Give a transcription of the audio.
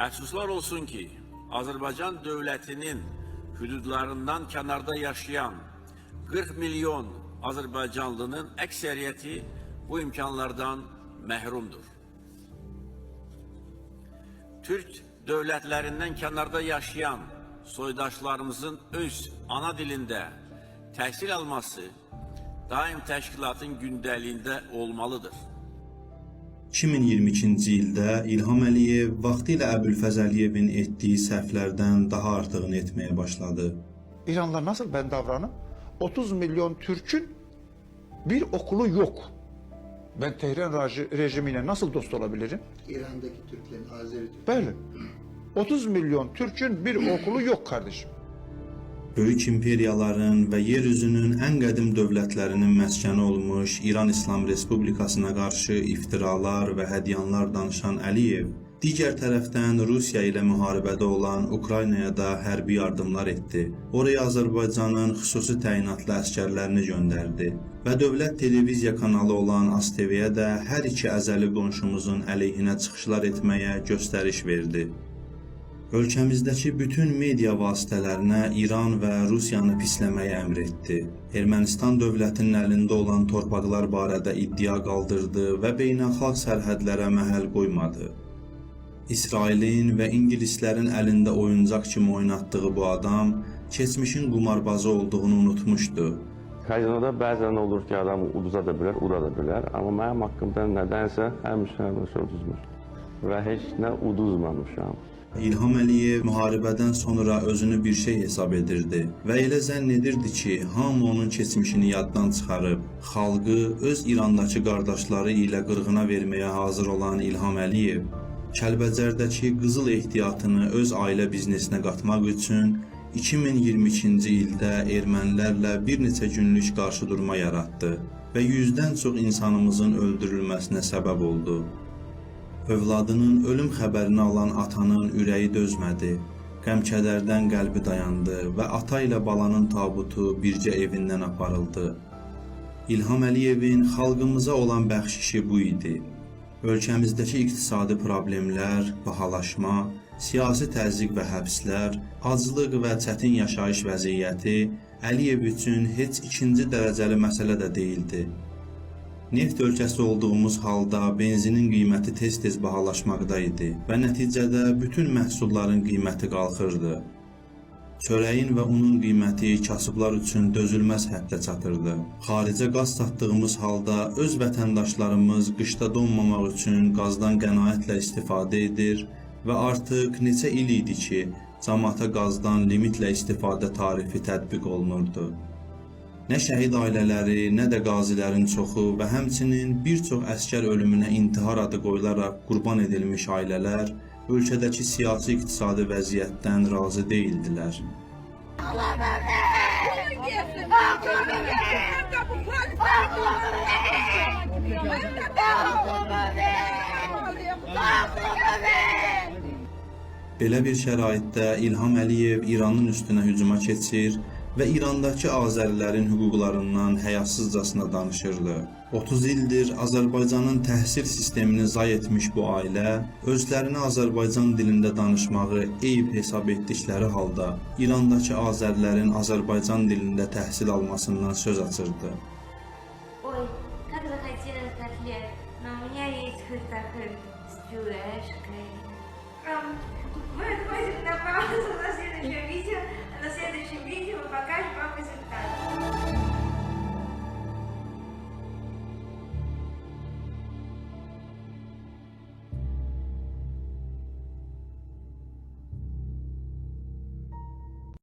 Əfsuslar olsun ki, Azərbaycan dövlətinin hüdudlarından kənarda yaşayan 40 milyon Azərbaycanlının əksəriyyəti bu imkanlardan məhrumdur. Türk dövlətlərindən kənarda yaşayan soydaşlarımızın öz ana dilində təhsil alması daim təşkilatın gündəliyində olmalıdır. 2022-ci ildə İlham Əliyev vaxtilə Əbülfəz Əliyevin etdiyi səhvlərdən daha artığını etməyə başladı. İranlılar nasıl ben davranım? 30 milyon Türk'ün bir okulu yok. Ben Tehran rejimiyle nasıl dost olabilirim? İran'daki Türklerin, Azeri Türklerin. Bəli. 30 milyon Türk'ün bir okulu yok kardeşim. Böyük imperiyaların və yer üzünün ən qədim dövlətlərinin məskəni olmuş İran İslam Respublikasına qarşı iftiralar və hədyanlar danışan Əliyev, digər tərəfdən Rusiya ilə müharibədə olan Ukraynaya da hərbi yardımlar etdi. Oraya Azərbaycanın xüsusi təyinatlı əskərlərini göndərdi və dövlət televiziya kanalı olan ASTV-yə də hər iki əzəli qonşumuzun əleyhinə çıxışlar etməyə göstəriş verdi. Ölkəmizdəki bütün media vasitələrinə İran və Rusiyanı pisləməyə əmr etdi. Ermənistan dövlətinin əlində olan torpaqlar barədə iddia qaldırdı və beynəlxalq sərhədlərə məhəl qoymadı. İsrailin və İngilislərin əlində oyuncaq kimi oynatdığı bu adam keçmişin qumarbazı olduğunu unutmuşdu. Kazinoda bəzən olur ki, adam uduza da bilər, uda da bilər. Amma mənim haqqımda nədənsə həmişə uduzmuş və heç nə uduzmamışam. İlham Əliyev müharibədən sonra özünü bir şey hesab edirdi və elə zənn edirdi ki, hamı onun keçmişini yaddan çıxarıb, xalqı öz İrandakı qardaşları ilə qırğına verməyə hazır olan İlham Əliyev, Kəlbəcərdəki qızıl ehtiyatını öz ailə biznesinə qatmaq üçün 2022-ci ildə ermənilərlə bir neçə günlük qarşıdurma yaratdı və 100-dən çox insanımızın öldürülməsinə səbəb oldu. Övladının ölüm xəbərini alan atanın ürəyi dözmədi, qəm-kədərdən qəlbi dayandı və ata ilə balanın tabutu bircə evindən aparıldı. İlham Əliyevin xalqımıza olan bəxşişi bu idi. Ölkəmizdəki iqtisadi problemlər, bahalaşma, siyasi təzyiq və həbslər, aclıq və çətin yaşayış vəziyyəti Əliyev üçün heç ikinci dərəcəli məsələ də deyildi. Neft ölkəsi olduğumuz halda benzinin qiyməti tez-tez bahalaşmaqda idi və nəticədə bütün məhsulların qiyməti qalxırdı. Çörəyin və unun qiyməti kasıblar üçün dözülməz həddə çatırdı. Xaricə qaz satdığımız halda öz vətəndaşlarımız qışda donmamaq üçün qazdan qənaətlə istifadə edir və artıq neçə il idi ki, cəmaata qazdan limitlə istifadə tarifi tətbiq olunurdu. Nə şəhid ailələri, nə də qazilərin çoxu və həmçinin bir çox əskər ölümünə intihar adı qoyularaq qurban edilmiş ailələr ölkədəki siyasi-iqtisadi vəziyyətdən razı deyildilər. Belə bir şəraitdə İlham Əliyev İranın üstünə hücuma keçir və İrandakı Azərilərin hüquqlarından həyasızcasına danışırdı. 30 ildir Azərbaycanın təhsil sistemini zay etmiş bu ailə özlərini Azərbaycan dilində danışmağı eyib hesab etdikləri halda İrandakı Azərilərin Azərbaycan dilində təhsil almasından söz açırdı. Ой, как захотелось котлет, но у меня есть хоть такой с пюрешкой. Вы